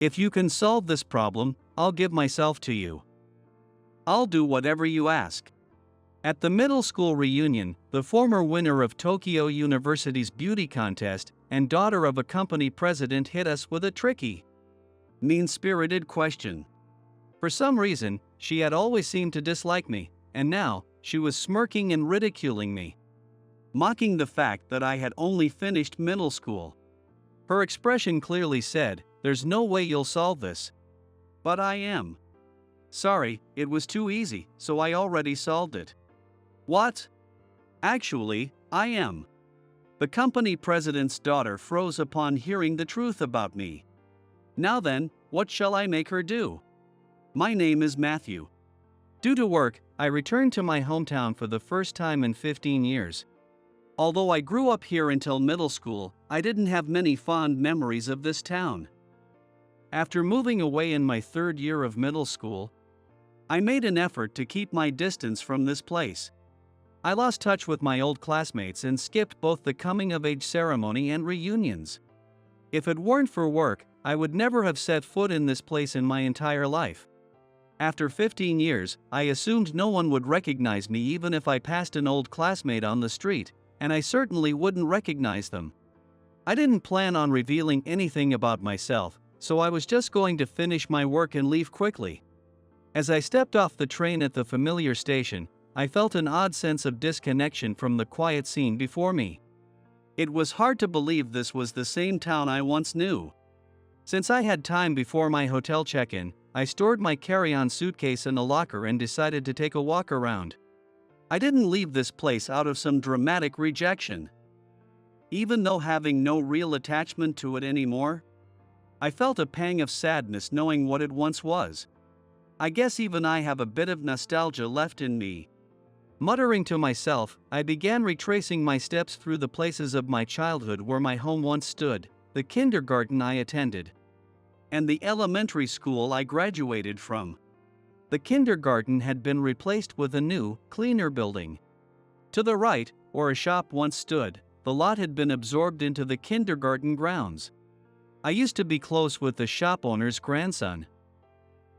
If you can solve this problem, I'll give myself to you. I'll do whatever you ask. At the middle school reunion, the former winner of Tokyo University's beauty contest and daughter of a company president hit us with a tricky, mean-spirited question. For some reason, she had always seemed to dislike me, and now, she was smirking and ridiculing me, mocking the fact that I had only finished middle school. Her expression clearly said, "There's no way you'll solve this." But I am. Sorry, it was too easy, so I already solved it. What? Actually, I am. The company president's daughter froze upon hearing the truth about me. Now then, what shall I make her do? My name is Matthew. Due to work, I returned to my hometown for the first time in 15 years. Although I grew up here until middle school, I didn't have many fond memories of this town. After moving away in my third year of middle school, I made an effort to keep my distance from this place. I lost touch with my old classmates and skipped both the coming-of-age ceremony and reunions. If it weren't for work, I would never have set foot in this place in my entire life. After 15 years, I assumed no one would recognize me even if I passed an old classmate on the street, and I certainly wouldn't recognize them. I didn't plan on revealing anything about myself, so I was just going to finish my work and leave quickly. As I stepped off the train at the familiar station, I felt an odd sense of disconnection from the quiet scene before me. It was hard to believe this was the same town I once knew. Since I had time before my hotel check-in, I stored my carry-on suitcase in a locker and decided to take a walk around. I didn't leave this place out of some dramatic rejection. Even though having no real attachment to it anymore, I felt a pang of sadness knowing what it once was. I guess even I have a bit of nostalgia left in me. Muttering to myself, I began retracing my steps through the places of my childhood where my home once stood, the kindergarten I attended, and the elementary school I graduated from. The kindergarten had been replaced with a new, cleaner building. To the right, where a shop once stood, the lot had been absorbed into the kindergarten grounds. I used to be close with the shop owner's grandson.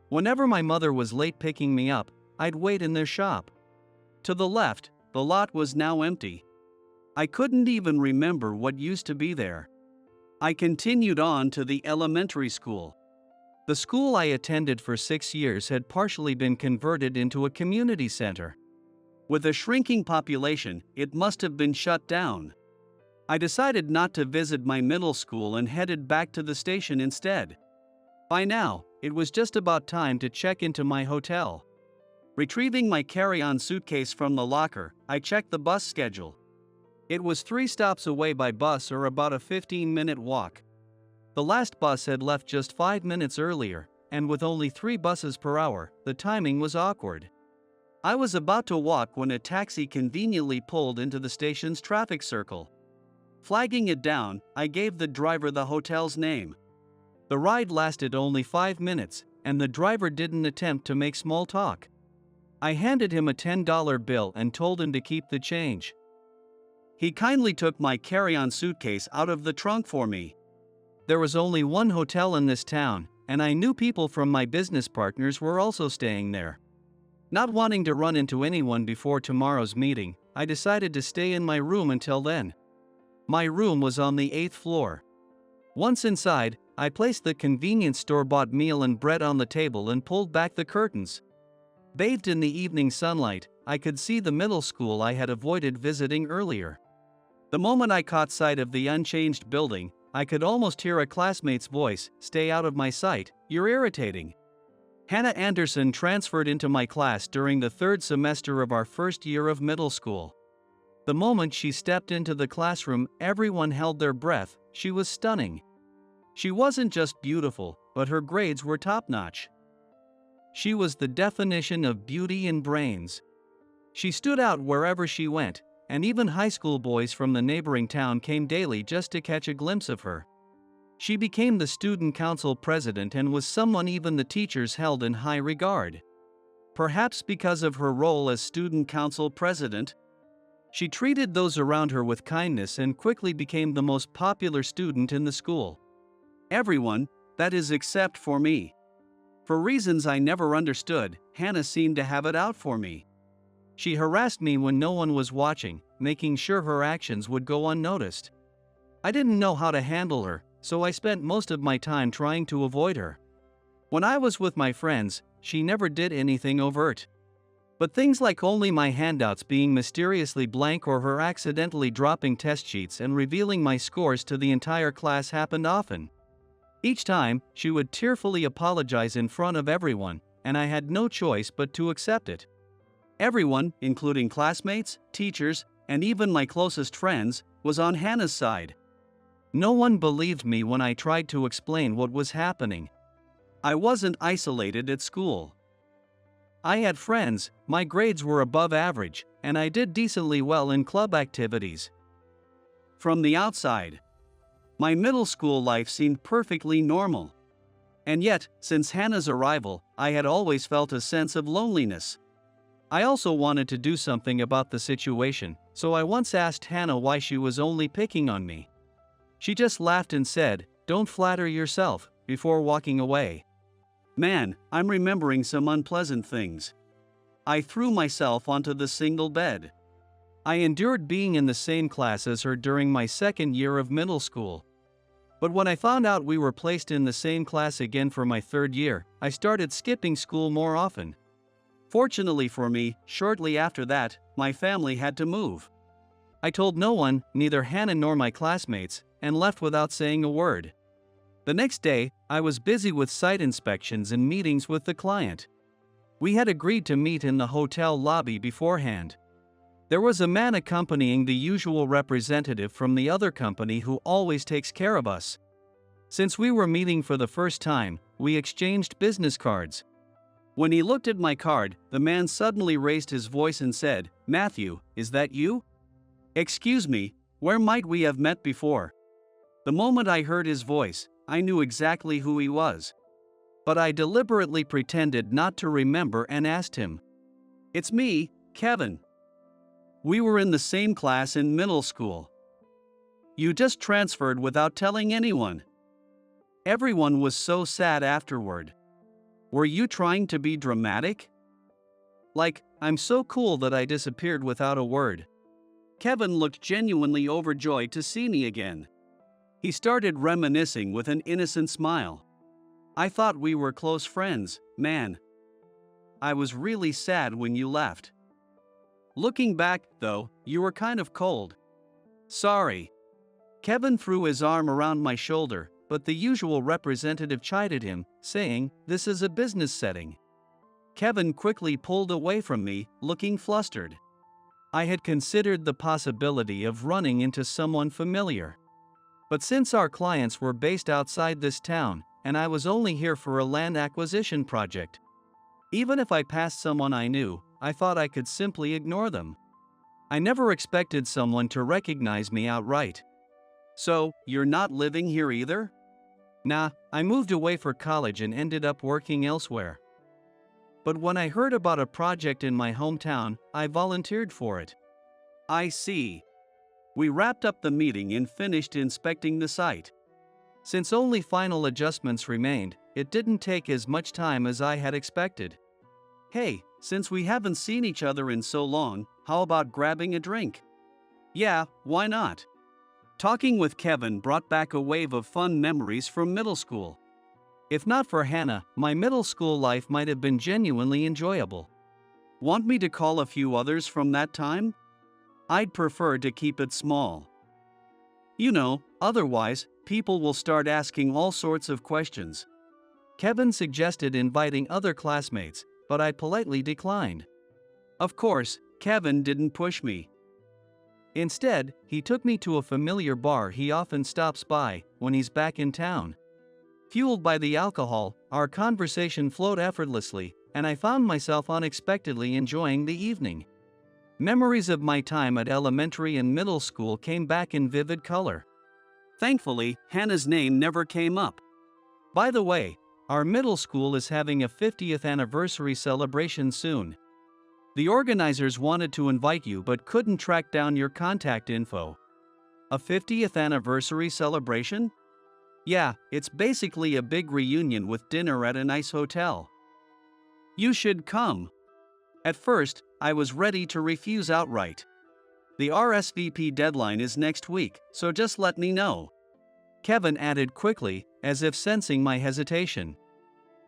Whenever my mother was late picking me up, I'd wait in their shop. To the left, the lot was now empty. I couldn't even remember what used to be there. I continued on to the elementary school. The school I attended for 6 years had partially been converted into a community center. With a shrinking population, it must have been shut down. I decided not to visit my middle school and headed back to the station instead. By now, it was just about time to check into my hotel. Retrieving my carry-on suitcase from the locker, I checked the bus schedule. It was 3 stops away by bus or about a 15-minute walk. The last bus had left just 5 minutes earlier, and with only 3 buses per hour, the timing was awkward. I was about to walk when a taxi conveniently pulled into the station's traffic circle. Flagging it down, I gave the driver the hotel's name. The ride lasted only 5 minutes, and the driver didn't attempt to make small talk. I handed him a $10 bill and told him to keep the change. He kindly took my carry-on suitcase out of the trunk for me. There was only one hotel in this town, and I knew people from my business partners were also staying there. Not wanting to run into anyone before tomorrow's meeting, I decided to stay in my room until then. My room was on the 8th floor. Once inside, I placed the convenience store-bought meal and bread on the table and pulled back the curtains. Bathed in the evening sunlight, I could see the middle school I had avoided visiting earlier. The moment I caught sight of the unchanged building, I could almost hear a classmate's voice, "Stay out of my sight, you're irritating." Hannah Anderson transferred into my class during the 3rd semester of our first year of middle school. The moment she stepped into the classroom, everyone held their breath. She was stunning. She wasn't just beautiful, but her grades were top-notch. She was the definition of beauty and brains. She stood out wherever she went, and even high school boys from the neighboring town came daily just to catch a glimpse of her. She became the student council president and was someone even the teachers held in high regard. Perhaps because of her role as student council president, she treated those around her with kindness and quickly became the most popular student in the school. Everyone, That is, except for me. For reasons I never understood, Hannah seemed to have it out for me. She harassed me when no one was watching, making sure her actions would go unnoticed. I didn't know how to handle her, so I spent most of my time trying to avoid her. When I was with my friends, she never did anything overt. But things like only my handouts being mysteriously blank or her accidentally dropping test sheets and revealing my scores to the entire class happened often. Each time, she would tearfully apologize in front of everyone, and I had no choice but to accept it. Everyone, including classmates, teachers, and even my closest friends, was on Hannah's side. No one believed me when I tried to explain what was happening. I wasn't isolated at school. I had friends, my grades were above average, and I did decently well in club activities. From the outside, my middle school life seemed perfectly normal. And yet, since Hannah's arrival, I had always felt a sense of loneliness. I also wanted to do something about the situation, so I once asked Hannah why she was only picking on me. She just laughed and said, "Don't flatter yourself," before walking away. Man, I'm remembering some unpleasant things. I threw myself onto the single bed. I endured being in the same class as her during my second year of middle school. But when I found out we were placed in the same class again for my third year, I started skipping school more often. Fortunately for me, shortly after that, my family had to move. I told no one, neither Hannah nor my classmates, and left without saying a word. The next day, I was busy with site inspections and meetings with the client. We had agreed to meet in the hotel lobby beforehand. There was a man accompanying the usual representative from the other company who always takes care of us. Since we were meeting for the first time, we exchanged business cards. When he looked at my card, the man suddenly raised his voice and said, "Matthew, is that you? Excuse me, where might we have met before?" The moment I heard his voice, I knew exactly who he was. But I deliberately pretended not to remember and asked him, "It's me, Kevin. We were in the same class in middle school. You just transferred without telling anyone." Everyone was so sad afterward. Were you trying to be dramatic? Like, I'm so cool that I disappeared without a word. Kevin looked genuinely overjoyed to see me again. He started reminiscing with an innocent smile. "I thought we were close friends, man. I was really sad when you left. Looking back, though, you were kind of cold." "Sorry." Kevin threw his arm around my shoulder, but the usual representative chided him, saying, "This is a business setting." Kevin quickly pulled away from me, looking flustered. I had considered the possibility of running into someone familiar. But since our clients were based outside this town, and I was only here for a land acquisition project, even if I passed someone I knew, I thought I could simply ignore them. I never expected someone to recognize me outright. "So, you're not living here either?" "Nah, I moved away for college and ended up working elsewhere. But when I heard about a project in my hometown, I volunteered for it." "I see." We wrapped up the meeting and finished inspecting the site. Since only final adjustments remained, it didn't take as much time as I had expected. "Hey, since we haven't seen each other in so long, how about grabbing a drink?" "Yeah, why not?" Talking with Kevin brought back a wave of fun memories from middle school. If not for Hannah, my middle school life might have been genuinely enjoyable. Want me to call a few others from that time? I'd prefer to keep it small. You know, otherwise, people will start asking all sorts of questions. Kevin suggested inviting other classmates, but I politely declined. Of course, Kevin didn't push me. Instead, he took me to a familiar bar he often stops by when he's back in town. Fueled by the alcohol, our conversation flowed effortlessly, and I found myself unexpectedly enjoying the evening. Memories of my time at elementary and middle school came back in vivid color. Thankfully, Hannah's name never came up. By the way, our middle school is having a 50th anniversary celebration soon. The organizers wanted to invite you but couldn't track down your contact info. A 50th anniversary celebration? Yeah, it's basically a big reunion with dinner at a nice hotel. You should come. At first, I was ready to refuse outright. The RSVP deadline is next week, so just let me know. Kevin added quickly, as if sensing my hesitation.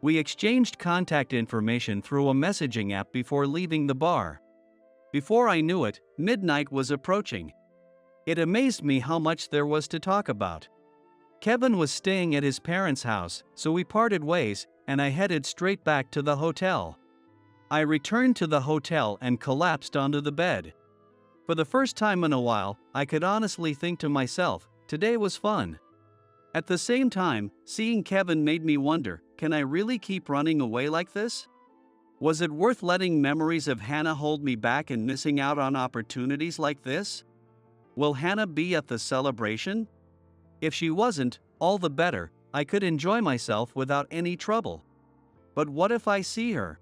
We exchanged contact information through a messaging app before leaving the bar. Before I knew it, midnight was approaching. It amazed me how much there was to talk about. Kevin was staying at his parents' house, so we parted ways, and I headed straight back to the hotel. I returned to the hotel and collapsed onto the bed. For the first time in a while, I could honestly think to myself, today was fun. At the same time, seeing Kevin made me wonder, can I really keep running away like this? Was it worth letting memories of Hannah hold me back and missing out on opportunities like this? Will Hannah be at the celebration? If she wasn't, all the better, I could enjoy myself without any trouble. But what if I see her?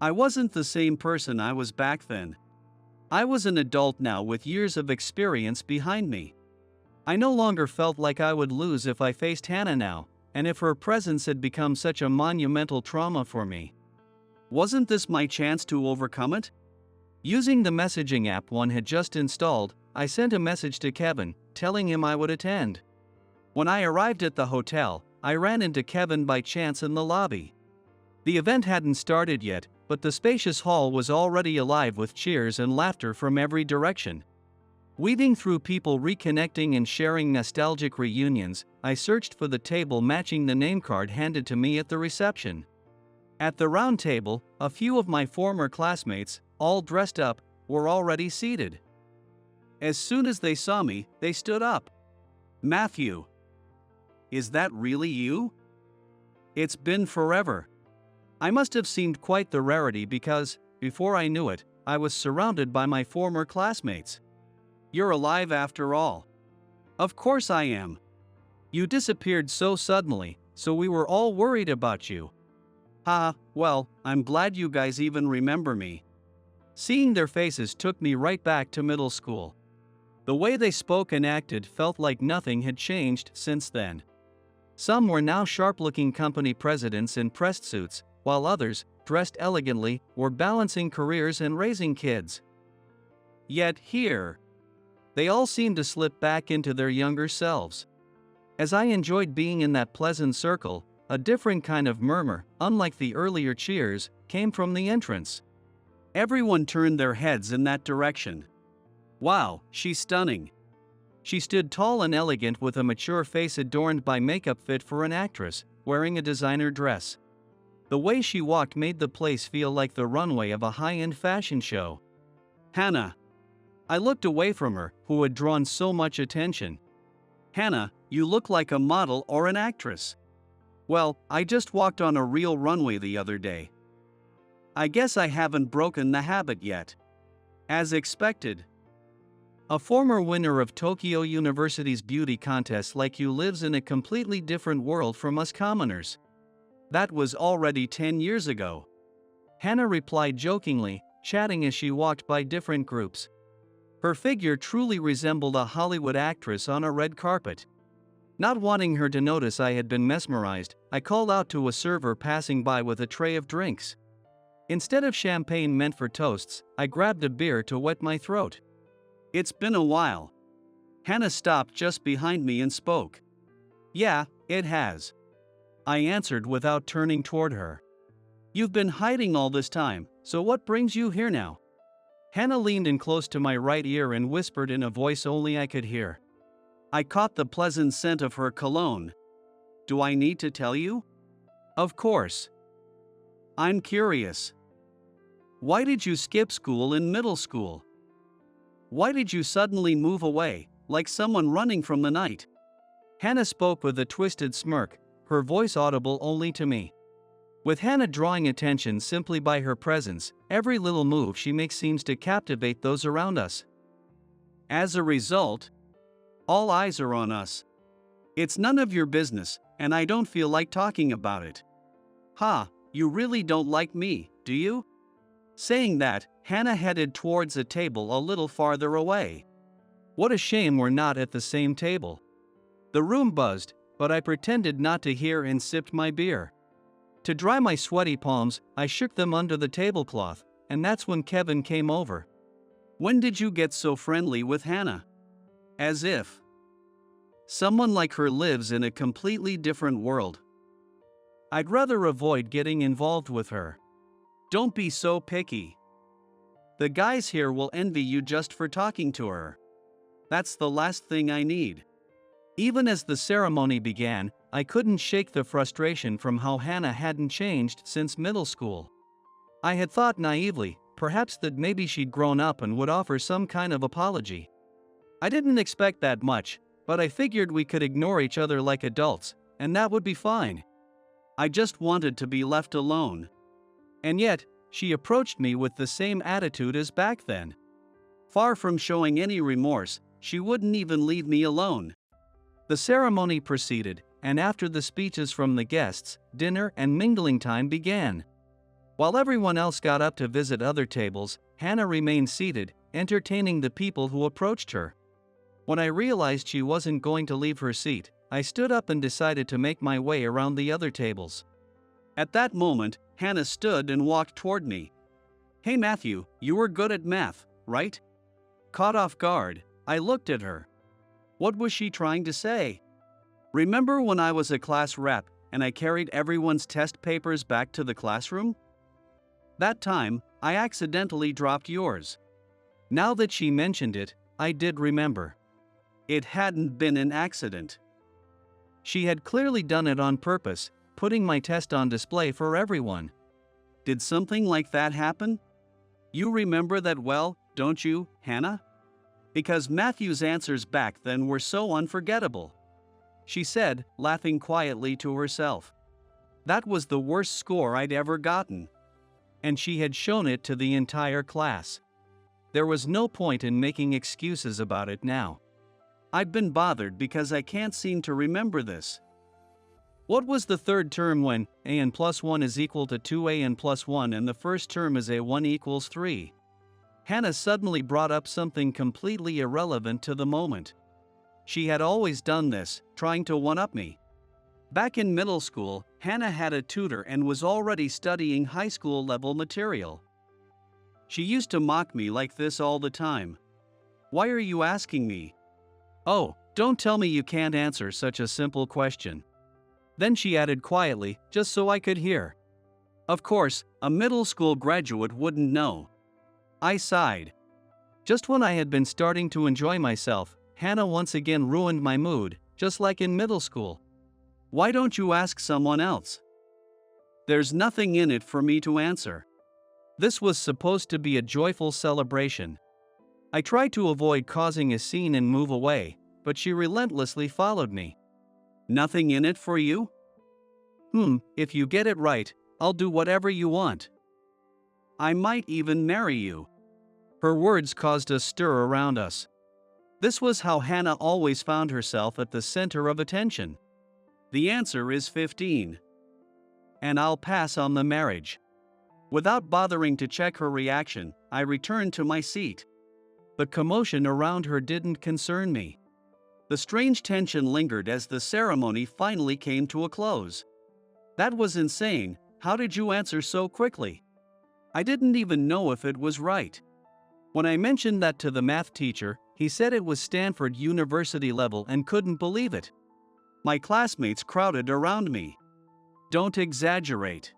I wasn't the same person I was back then. I was an adult now with years of experience behind me. I no longer felt like I would lose if I faced Hannah now, and if her presence had become such a monumental trauma for me. Wasn't this my chance to overcome it? Using the messaging app one had just installed, I sent a message to Kevin, telling him I would attend. When I arrived at the hotel, I ran into Kevin by chance in the lobby. The event hadn't started yet, but the spacious hall was already alive with cheers and laughter from every direction. Weaving through people reconnecting and sharing nostalgic reunions, I searched for the table matching the name card handed to me at the reception. At the round table, a few of my former classmates, all dressed up, were already seated. As soon as they saw me, they stood up. Matthew. Is that really you? It's been forever. I must have seemed quite the rarity because, before I knew it, I was surrounded by my former classmates. You're alive after all. Of course I am. You disappeared so suddenly, so we were all worried about you. Well, I'm glad you guys even remember me. Seeing their faces took me right back to middle school. The way they spoke and acted felt like nothing had changed since then. Some were now sharp-looking company presidents in pressed suits, while others, dressed elegantly, were balancing careers and raising kids. Yet here, they all seemed to slip back into their younger selves. As I enjoyed being in that pleasant circle, a different kind of murmur, unlike the earlier cheers, came from the entrance. Everyone turned their heads in that direction. Wow, she's stunning. She stood tall and elegant with a mature face adorned by makeup fit for an actress, wearing a designer dress. The way she walked made the place feel like the runway of a high-end fashion show. Hannah. I looked away from her, who had drawn so much attention. Hannah, you look like a model or an actress. Well, I just walked on a real runway the other day. I guess I haven't broken the habit yet. As expected. A former winner of Tokyo University's beauty contest like you lives in a completely different world from us commoners. That was already 10 years ago. Hannah replied jokingly, chatting as she walked by different groups. Her figure truly resembled a Hollywood actress on a red carpet. Not wanting her to notice I had been mesmerized, I called out to a server passing by with a tray of drinks. Instead of champagne meant for toasts, I grabbed a beer to wet my throat. It's been a while. Hannah stopped just behind me and spoke. Yeah, it has. I answered without turning toward her. You've been hiding all this time, so what brings you here now? Hannah leaned in close to my right ear and whispered in a voice only I could hear. I caught the pleasant scent of her cologne. Do I need to tell you? Of course. I'm curious. Why did you skip school in middle school? Why did you suddenly move away, like someone running from the night? Hannah spoke with a twisted smirk, her voice audible only to me. With Hannah drawing attention simply by her presence, every little move she makes seems to captivate those around us. As a result, all eyes are on us. It's none of your business, and I don't feel like talking about it. You really don't like me, do you? Saying that, Hannah headed towards a table a little farther away. What a shame we're not at the same table. The room buzzed, but I pretended not to hear and sipped my beer. To dry my sweaty palms, I shook them under the tablecloth, and that's when Kevin came over. "When did you get so friendly with Hannah?" As if someone like her lives in a completely different world. I'd rather avoid getting involved with her. Don't be so picky. The guys here will envy you just for talking to her. That's the last thing I need. Even as the ceremony began, I couldn't shake the frustration from how Hannah hadn't changed since middle school. I had thought naively, perhaps that maybe she'd grown up and would offer some kind of apology. I didn't expect that much, but I figured we could ignore each other like adults, and that would be fine. I just wanted to be left alone. And yet, she approached me with the same attitude as back then. Far from showing any remorse, she wouldn't even leave me alone. The ceremony proceeded, and after the speeches from the guests, dinner and mingling time began. While everyone else got up to visit other tables, Hannah remained seated, entertaining the people who approached her. When I realized she wasn't going to leave her seat, I stood up and decided to make my way around the other tables. At that moment, Hannah stood and walked toward me. "Hey Matthew, you were good at math, right?" Caught off guard, I looked at her. What was she trying to say? "Remember when I was a class rep and I carried everyone's test papers back to the classroom? That time, I accidentally dropped yours." Now that she mentioned it, I did remember. It hadn't been an accident. She had clearly done it on purpose, putting my test on display for everyone. Did something like that happen? You remember that well, don't you, Hannah? Because Matthew's answers back then were so unforgettable. She said, laughing quietly to herself. That was the worst score I'd ever gotten. And she had shown it to the entire class. There was no point in making excuses about it now. I've been bothered because I can't seem to remember this. What was the third term when a(n plus 1 is equal to 2a(n plus 1 and the first term is a1 equals 3? Hannah suddenly brought up something completely irrelevant to the moment. She had always done this, trying to one-up me. Back in middle school, Hannah had a tutor and was already studying high school level material. She used to mock me like this all the time. "Why are you asking me?" "Oh, don't tell me you can't answer such a simple question." Then she added quietly, just so I could hear. "Of course, a middle school graduate wouldn't know." I sighed. Just when I had been starting to enjoy myself, Hannah once again ruined my mood, just like in middle school. "Why don't you ask someone else?" There's nothing in it for me to answer. This was supposed to be a joyful celebration. I tried to avoid causing a scene and move away, but she relentlessly followed me. "Nothing in it for you?" If you get it right, I'll do whatever you want. I might even marry you." Her words caused a stir around us. This was how Hannah always found herself at the center of attention. The answer is 15. And I'll pass on the marriage. Without bothering to check her reaction, I returned to my seat. The commotion around her didn't concern me. The strange tension lingered as the ceremony finally came to a close. "That was insane, how did you answer so quickly?" I didn't even know if it was right. When I mentioned that to the math teacher, he said it was Stanford University level and couldn't believe it. My classmates crowded around me. Don't exaggerate.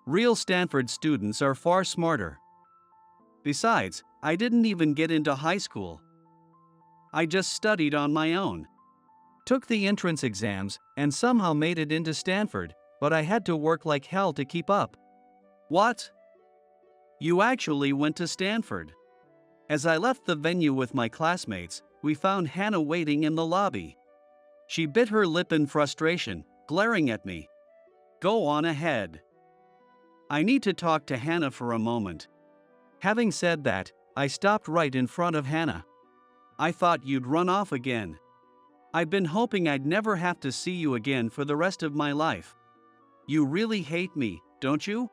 Real Stanford students are far smarter. Besides, I didn't even get into high school. I just studied on my own. Took the entrance exams and somehow made it into Stanford, but I had to work like hell to keep up. What? You actually went to Stanford? As I left the venue with my classmates, we found Hannah waiting in the lobby. She bit her lip in frustration, glaring at me. Go on ahead. I need to talk to Hannah for a moment. Having said that, I stopped right in front of Hannah. I thought you'd run off again. I've been hoping I'd never have to see you again for the rest of my life. You really hate me, don't you?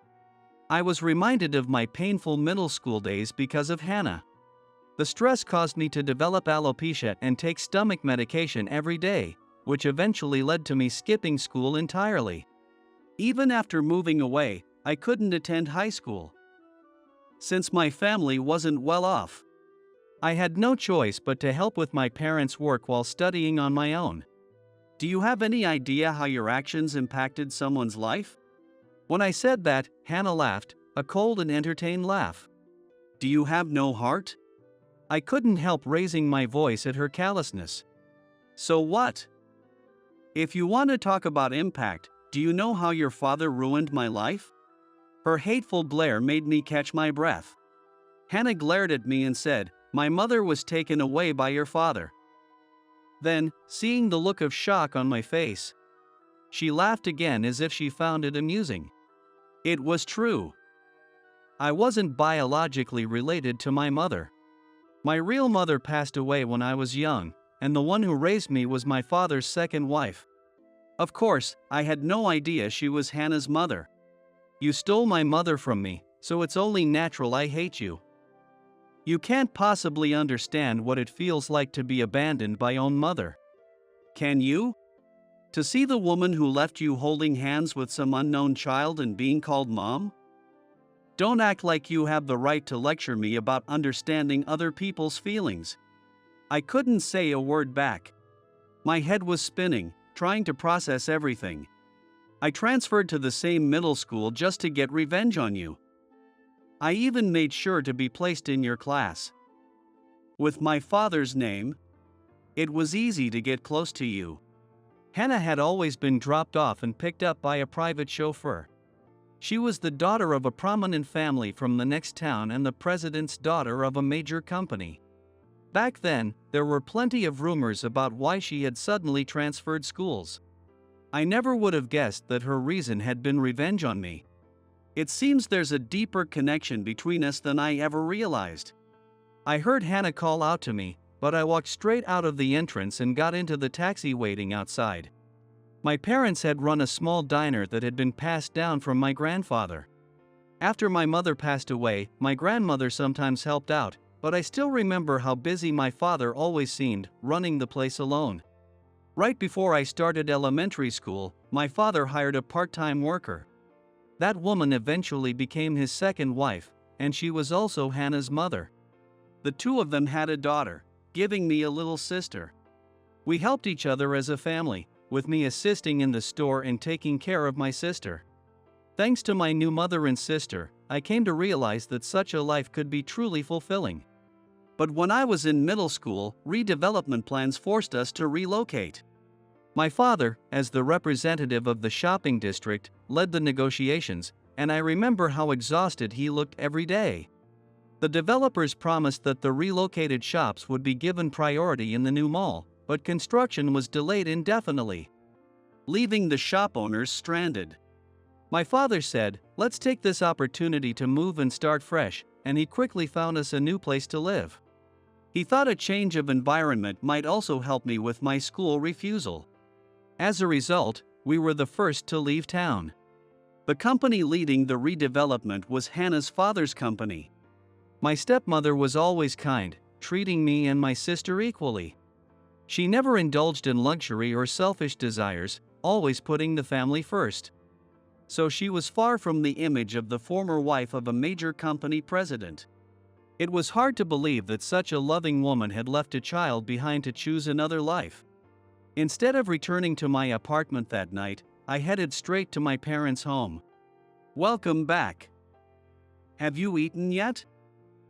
I was reminded of my painful middle school days because of Hannah. The stress caused me to develop alopecia and take stomach medication every day, which eventually led to me skipping school entirely. Even after moving away, I couldn't attend high school. Since my family wasn't well off, I had no choice but to help with my parents' work while studying on my own. Do you have any idea how your actions impacted someone's life? When I said that, Hannah laughed, a cold and entertained laugh. Do you have no heart? I couldn't help raising my voice at her callousness. So what? If you want to talk about impact, do you know how your father ruined my life? Her hateful glare made me catch my breath. Hannah glared at me and said, "My mother was taken away by your father." Then, seeing the look of shock on my face, she laughed again as if she found it amusing. It was true. I wasn't biologically related to my mother. My real mother passed away when I was young, and the one who raised me was my father's second wife. Of course, I had no idea she was Hannah's mother. You stole my mother from me, so it's only natural I hate you. You can't possibly understand what it feels like to be abandoned by own mother. Can you? To see the woman who left you holding hands with some unknown child and being called mom? Don't act like you have the right to lecture me about understanding other people's feelings. I couldn't say a word back. My head was spinning, trying to process everything. I transferred to the same middle school just to get revenge on you. I even made sure to be placed in your class. With my father's name, it was easy to get close to you. Hannah had always been dropped off and picked up by a private chauffeur. She was the daughter of a prominent family from the next town and the president's daughter of a major company. Back then, there were plenty of rumors about why she had suddenly transferred schools. I never would have guessed that her reason had been revenge on me. It seems there's a deeper connection between us than I ever realized. I heard Hannah call out to me, but I walked straight out of the entrance and got into the taxi waiting outside. My parents had run a small diner that had been passed down from my grandfather. After my mother passed away, my grandmother sometimes helped out, but I still remember how busy my father always seemed, running the place alone. Right before I started elementary school, my father hired a part-time worker. That woman eventually became his second wife, and she was also Hannah's mother. The two of them had a daughter, giving me a little sister. We helped each other as a family, with me assisting in the store and taking care of my sister. Thanks to my new mother and sister, I came to realize that such a life could be truly fulfilling. But when I was in middle school, redevelopment plans forced us to relocate. My father, as the representative of the shopping district, led the negotiations, and I remember how exhausted he looked every day. The developers promised that the relocated shops would be given priority in the new mall, but construction was delayed indefinitely, leaving the shop owners stranded. My father said, "Let's take this opportunity to move and start fresh," and he quickly found us a new place to live. He thought a change of environment might also help me with my school refusal. As a result, we were the first to leave town. The company leading the redevelopment was Hannah's father's company. My stepmother was always kind, treating me and my sister equally. She never indulged in luxury or selfish desires, always putting the family first. So she was far from the image of the former wife of a major company president. It was hard to believe that such a loving woman had left a child behind to choose another life. Instead of returning to my apartment that night, I headed straight to my parents' home. "Welcome back. Have you eaten yet?"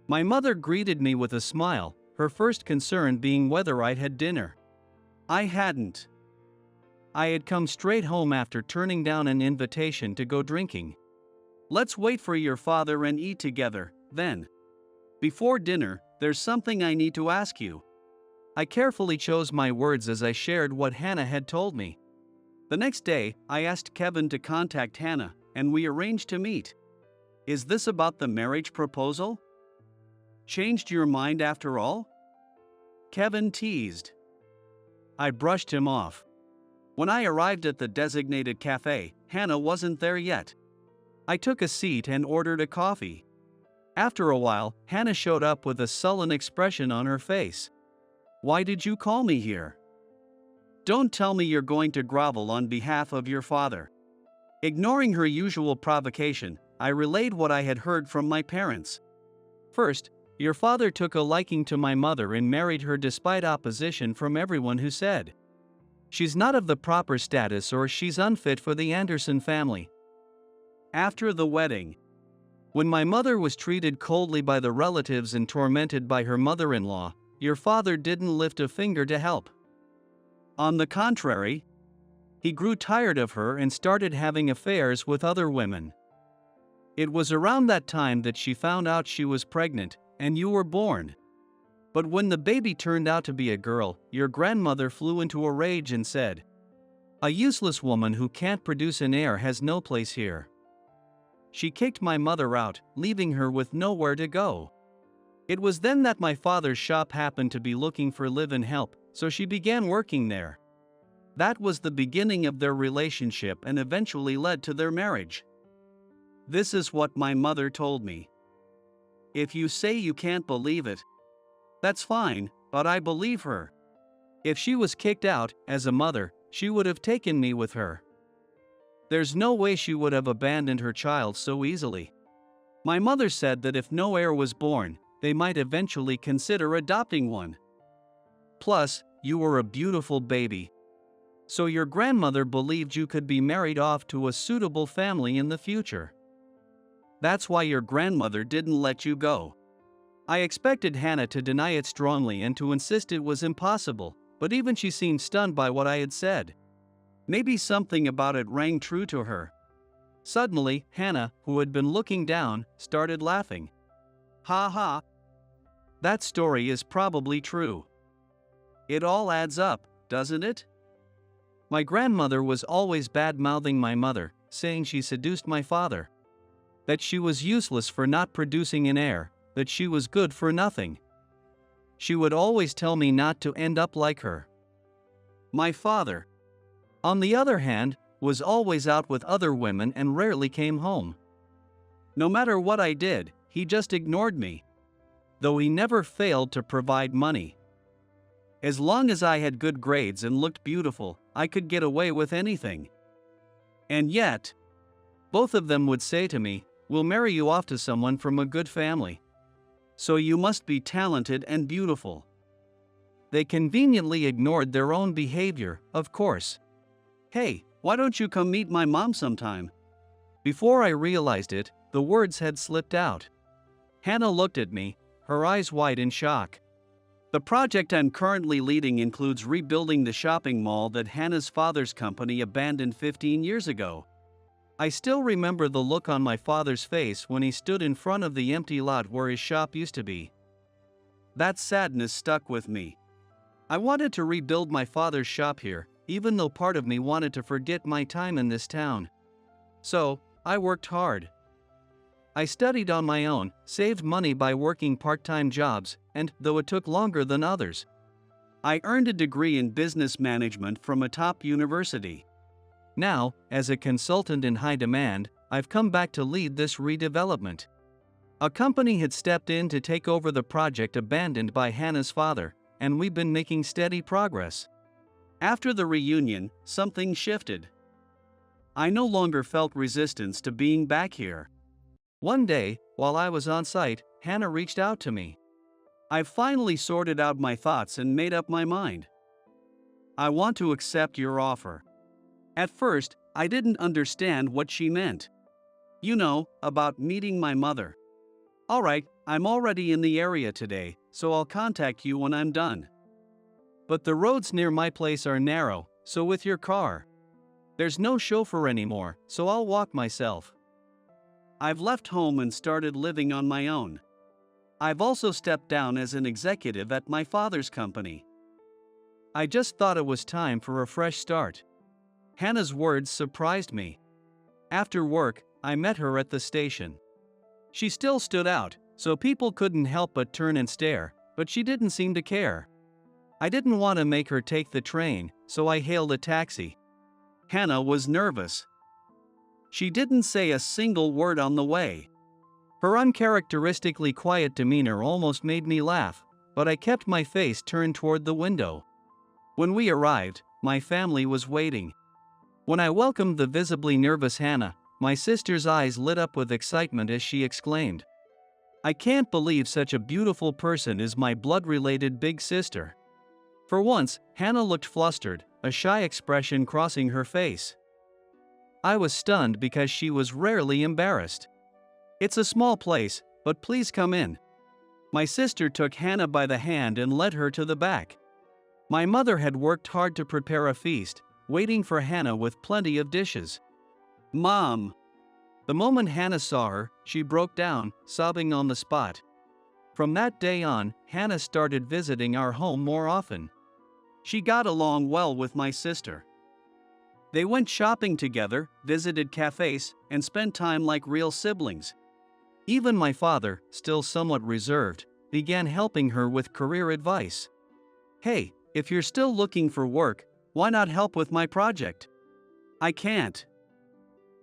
My mother greeted me with a smile, her first concern being whether I'd had dinner. I hadn't. I had come straight home after turning down an invitation to go drinking. "Let's wait for your father and eat together, then. Before dinner, there's something I need to ask you." I carefully chose my words as I shared what Hannah had told me. The next day, I asked Kevin to contact Hannah, and we arranged to meet. "Is this about the marriage proposal? Changed your mind after all?" Kevin teased. I brushed him off. When I arrived at the designated cafe, Hannah wasn't there yet. I took a seat and ordered a coffee. After a while, Hannah showed up with a sullen expression on her face. "Why did you call me here?" Don't tell me you're going to grovel on behalf of your father." Ignoring her usual provocation, I relayed what I had heard from my parents. "First, your father took a liking to my mother and married her despite opposition from everyone who said she's not of the proper status or she's unfit for the Anderson family. After the wedding, when my mother was treated coldly by the relatives and tormented by her mother-in-law, your father didn't lift a finger to help. On the contrary, he grew tired of her and started having affairs with other women. It was around that time that she found out she was pregnant, and you were born. But when the baby turned out to be a girl, your grandmother flew into a rage and said, 'A useless woman who can't produce an heir has no place here.' She kicked my mother out, leaving her with nowhere to go. It was then that my father's shop happened to be looking for live-in help, so she began working there. That was the beginning of their relationship and eventually led to their marriage. This is what my mother told me. If you say you can't believe it, that's fine, but I believe her. If she was kicked out, as a mother, she would have taken me with her. There's no way she would have abandoned her child so easily. My mother said that if no heir was born, they might eventually consider adopting one. Plus, you were a beautiful baby. So your grandmother believed you could be married off to a suitable family in the future. That's why your grandmother didn't let you go." I expected Hannah to deny it strongly and to insist it was impossible, but even she seemed stunned by what I had said. Maybe something about it rang true to her. Suddenly, Hannah, who had been looking down, started laughing. "Ha ha! That story is probably true. It all adds up, doesn't it?" My grandmother was always bad-mouthing my mother, saying she seduced my father, that she was useless for not producing an heir, that she was good for nothing. She would always tell me not to end up like her. My father, on the other hand, was always out with other women and rarely came home. No matter what I did, he just ignored me, though he never failed to provide money. As long as I had good grades and looked beautiful, I could get away with anything. And yet, both of them would say to me, "We'll marry you off to someone from a good family. So you must be talented and beautiful." They conveniently ignored their own behavior, of course. "Hey, why don't you come meet my mom sometime?" Before I realized it, the words had slipped out. Hannah looked at me, her eyes wide in shock. The project I'm currently leading includes rebuilding the shopping mall that Hannah's father's company abandoned 15 years ago. I still remember the look on my father's face when he stood in front of the empty lot where his shop used to be. That sadness stuck with me. I wanted to rebuild my father's shop here, even though part of me wanted to forget my time in this town. So, I worked hard. I studied on my own, saved money by working part-time jobs, and, though it took longer than others, I earned a degree in business management from a top university. Now, as a consultant in high demand, I've come back to lead this redevelopment. A company had stepped in to take over the project abandoned by Hannah's father, and we've been making steady progress. After the reunion, something shifted. I no longer felt resistance to being back here. One day, while I was on site, Hannah reached out to me. I've finally sorted out my thoughts and made up my mind. I want to accept your offer. At first, I didn't understand what she meant. You know, about meeting my mother. Alright, I'm already in the area today, so I'll contact you when I'm done. But the roads near my place are narrow, so with your car. There's no chauffeur anymore, so I'll walk myself. I've left home and started living on my own. I've also stepped down as an executive at my father's company. I just thought it was time for a fresh start. Hannah's words surprised me. After work, I met her at the station. She still stood out, so people couldn't help but turn and stare, but she didn't seem to care. I didn't want to make her take the train, so I hailed a taxi. Hannah was nervous. She didn't say a single word on the way. Her uncharacteristically quiet demeanor almost made me laugh, but I kept my face turned toward the window. When we arrived, my family was waiting. When I welcomed the visibly nervous Hannah, my sister's eyes lit up with excitement as she exclaimed, "I can't believe such a beautiful person is my blood-related big sister." For once, Hannah looked flustered, a shy expression crossing her face. I was stunned because she was rarely embarrassed. "It's a small place, but please come in." My sister took Hannah by the hand and led her to the back. My mother had worked hard to prepare a feast, waiting for Hannah with plenty of dishes. "Mom!" The moment Hannah saw her, she broke down, sobbing on the spot. From that day on, Hannah started visiting our home more often. She got along well with my sister. They went shopping together, visited cafes, and spent time like real siblings. Even my father, still somewhat reserved, began helping her with career advice. "Hey, if you're still looking for work, why not help with my project?" "I can't.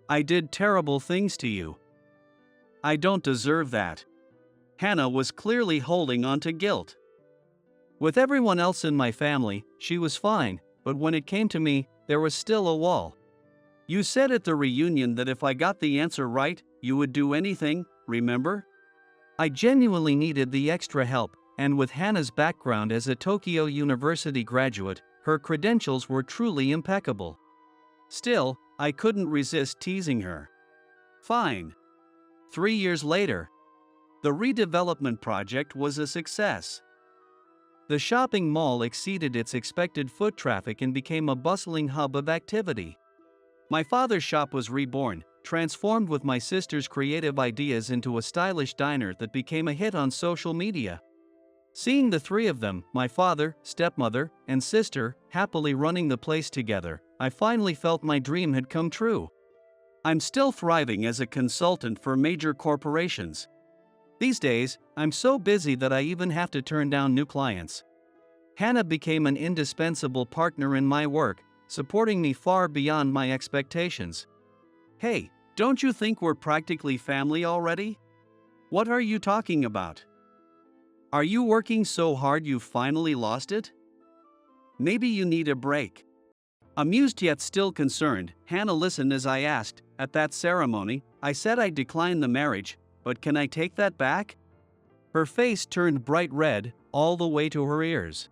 I did terrible things to you. I don't deserve that." Hannah was clearly holding on to guilt. With everyone else in my family, she was fine, but when it came to me, there was still a wall. "You said at the reunion that if I got the answer right, you would do anything, remember?" I genuinely needed the extra help, and with Hannah's background as a Tokyo University graduate, her credentials were truly impeccable. Still, I couldn't resist teasing her. Fine. 3 years later, the redevelopment project was a success. The shopping mall exceeded its expected foot traffic and became a bustling hub of activity. My father's shop was reborn, transformed with my sister's creative ideas into a stylish diner that became a hit on social media. Seeing the three of them, my father, stepmother, and sister, happily running the place together, I finally felt my dream had come true. I'm still thriving as a consultant for major corporations. These days, I'm so busy that I even have to turn down new clients. Hannah became an indispensable partner in my work, supporting me far beyond my expectations. "Hey, don't you think we're practically family already? What are you talking about? Are you working so hard you've finally lost it? Maybe you need a break." Amused yet still concerned, Hannah listened as I asked, "At that ceremony, I said I'd decline the marriage, but can I take that back?" Her face turned bright red, all the way to her ears.